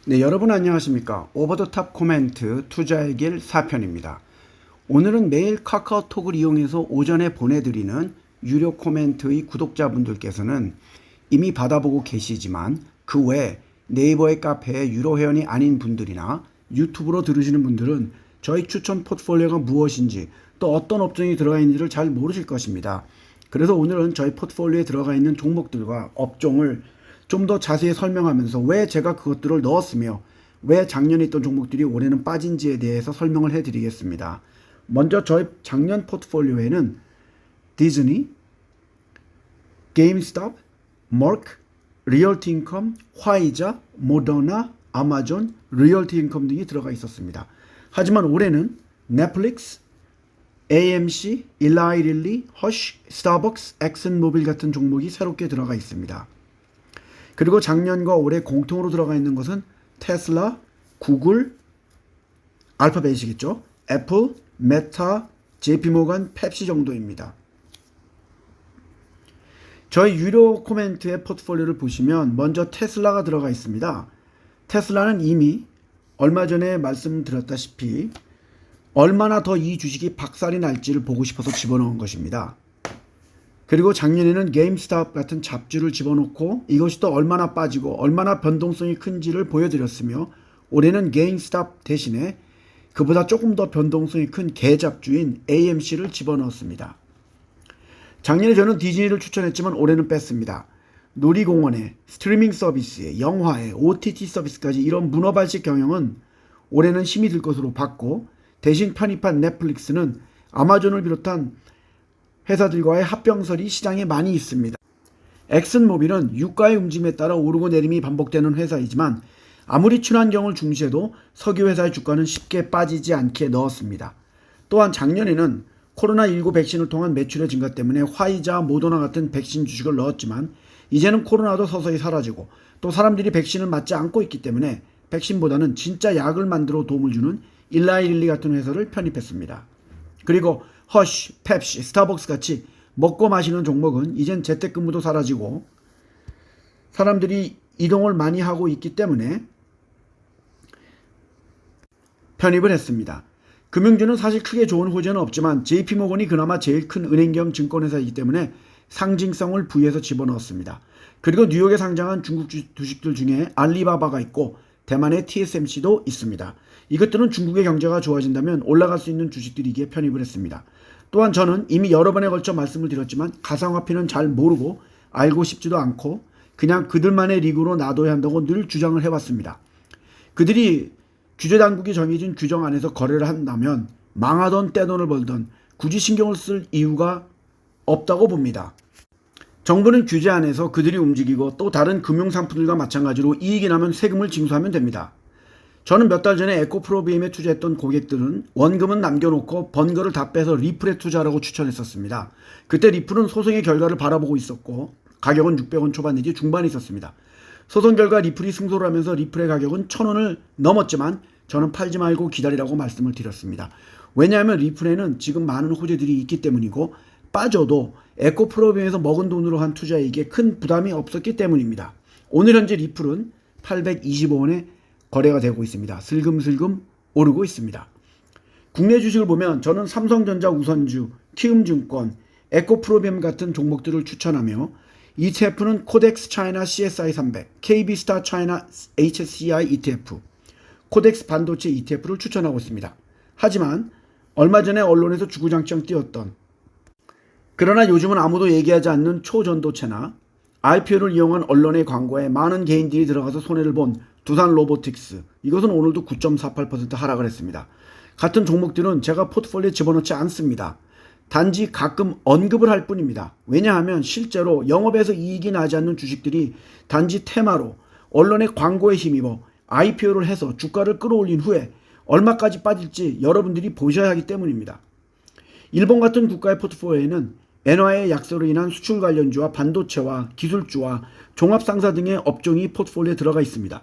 네, 여러분 안녕하십니까? 오버 더 탑 코멘트 투자의 길 4편입니다. 오늘은 매일 카카오톡을 이용해서 오전에 보내드리는 유료 코멘트의 구독자분들께서는 이미 받아보고 계시지만 그 외에 네이버의 카페에 유료 회원이 아닌 분들이나 유튜브로 들으시는 분들은 저희 추천 포트폴리오가 무엇인지 또 어떤 업종이 들어가 있는지를 잘 모르실 것입니다. 그래서 오늘은 저희 포트폴리오에 들어가 있는 종목들과 업종을 좀 더 자세히 설명하면서 왜 제가 그것들을 넣었으며 왜 작년에 있던 종목들이 올해는 빠진지에 대해서 설명을 해드리겠습니다. 먼저 저희 작년 포트폴리오에는 디즈니, 게임스톱, 머크, 리얼티인컴, 화이자, 모더나, 아마존, 리얼티인컴 등이 들어가 있었습니다. 하지만 올해는 넷플릭스, AMC, 일라이 릴리, 허쉬, 스타벅스, 엑슨모빌 같은 종목이 새롭게 들어가 있습니다. 그리고 작년과 올해 공통으로 들어가 있는 것은 테슬라, 구글, 알파벳이겠죠. 애플, 메타, JP모건, 펩시 정도입니다. 저희 유료 코멘트의 포트폴리오를 보시면 먼저 테슬라가 들어가 있습니다. 테슬라는 이미 얼마 전에 말씀드렸다시피 얼마나 더 이 주식이 박살이 날지를 보고 싶어서 집어넣은 것입니다. 그리고 작년에는 게임스톱 같은 잡주를 집어넣고 이것이 또 얼마나 빠지고 얼마나 변동성이 큰지를 보여드렸으며 올해는 게임스톱 대신에 그보다 조금 더 변동성이 큰 개잡주인 AMC를 집어넣었습니다. 작년에 저는 디즈니를 추천했지만 올해는 뺐습니다. 놀이공원에 스트리밍 서비스에 영화에 OTT 서비스까지 이런 문어발식 경영은 올해는 힘이 들 것으로 봤고 대신 편입한 넷플릭스는 아마존을 비롯한 회사들과의 합병설이 시장에 많이 있습니다. 엑슨모빌은 유가의 움직임에 따라 오르고 내림이 반복되는 회사이지만 아무리 친환경을 중시해도 석유 회사의 주가는 쉽게 빠지지 않게 넣었습니다. 또한 작년에는 코로나19 백신을 통한 매출의 증가 때문에 화이자, 모더나 같은 백신 주식을 넣었지만 이제는 코로나도 서서히 사라지고 또 사람들이 백신을 맞지 않고 있기 때문에 백신보다는 진짜 약을 만들어 도움을 주는 일라이 릴리 같은 회사를 편입했습니다. 그리고 허쉬, 펩시, 스타벅스 같이 먹고 마시는 종목은 이젠 재택근무도 사라지고 사람들이 이동을 많이 하고 있기 때문에 편입을 했습니다. 금융주는 사실 크게 좋은 호재는 없지만 JP모건이 그나마 제일 큰 은행 겸 증권회사이기 때문에 상징성을 부여해서 집어넣었습니다. 그리고 뉴욕에 상장한 중국 주식들 중에 알리바바가 있고 대만의 TSMC도 있습니다. 이것들은 중국의 경제가 좋아진다면 올라갈 수 있는 주식들이기에 편입을 했습니다. 또한 저는 이미 여러 번에 걸쳐 말씀을 드렸지만 가상화폐는 잘 모르고 알고 싶지도 않고 그냥 그들만의 리그로 놔둬야 한다고 늘 주장을 해왔습니다. 그들이 규제당국이 정해진 규정 안에서 거래를 한다면 망하던 떼돈을 벌던 굳이 신경을 쓸 이유가 없다고 봅니다. 정부는 규제 안에서 그들이 움직이고 또 다른 금융상품들과 마찬가지로 이익이 나면 세금을 징수하면 됩니다. 저는 몇 달 전에 에코프로비엠에 투자했던 고객들은 원금은 남겨놓고 번 거를 다 빼서 리플에 투자하라고 추천했었습니다. 그때 리플은 소송의 결과를 바라보고 있었고 가격은 600원 초반 내지 중반에 있었습니다. 소송 결과 리플이 승소를 하면서 리플의 가격은 1000원을 넘었지만 저는 팔지 말고 기다리라고 말씀을 드렸습니다. 왜냐하면 리플에는 지금 많은 호재들이 있기 때문이고 빠져도 에코프로비엠에서 먹은 돈으로 한 투자에게 큰 부담이 없었기 때문입니다. 오늘 현재 리플은 825원에 거래가 되고 있습니다. 슬금슬금 오르고 있습니다. 국내 주식을 보면 저는 삼성전자 우선주, 키움증권, 에코프로비엠 같은 종목들을 추천하며 ETF는 코덱스 차이나 CSI 300, KB스타 차이나 HSCI ETF, 코덱스 반도체 ETF를 추천하고 있습니다. 하지만 얼마 전에 언론에서 주구장창 띄웠던 그러나 요즘은 아무도 얘기하지 않는 초전도체나 IPO를 이용한 언론의 광고에 많은 개인들이 들어가서 손해를 본 두산 로보틱스, 이것은 오늘도 9.48% 하락을 했습니다. 같은 종목들은 제가 포트폴리오에 집어넣지 않습니다. 단지 가끔 언급을 할 뿐입니다. 왜냐하면 실제로 영업에서 이익이 나지 않는 주식들이 단지 테마로 언론의 광고에 힘입어 IPO를 해서 주가를 끌어올린 후에 얼마까지 빠질지 여러분들이 보셔야 하기 때문입니다. 일본 같은 국가의 포트폴리오에는 엔화의 약세로 인한 수출 관련주와 반도체와 기술주와 종합상사 등의 업종이 포트폴리오에 들어가 있습니다.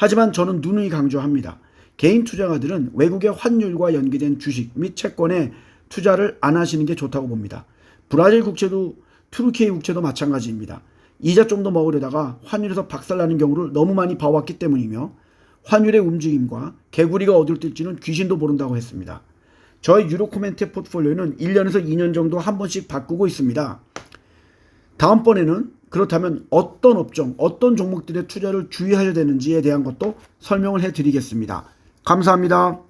하지만 저는 누누이 강조합니다. 개인 투자가들은 외국의 환율과 연계된 주식 및 채권에 투자를 안 하시는 게 좋다고 봅니다. 브라질 국채도 투르키의 국채도 마찬가지입니다. 이자 좀 더 먹으려다가 환율에서 박살나는 경우를 너무 많이 봐왔기 때문이며 환율의 움직임과 개구리가 어딜 뜰지는 귀신도 모른다고 했습니다. 저희 유로코멘트 포트폴리오는 1년에서 2년 정도 한 번씩 바꾸고 있습니다. 다음번에는 그렇다면 어떤 업종, 어떤 종목들의 투자를 주의해야 되는지에 대한 것도 설명을 해드리겠습니다. 감사합니다.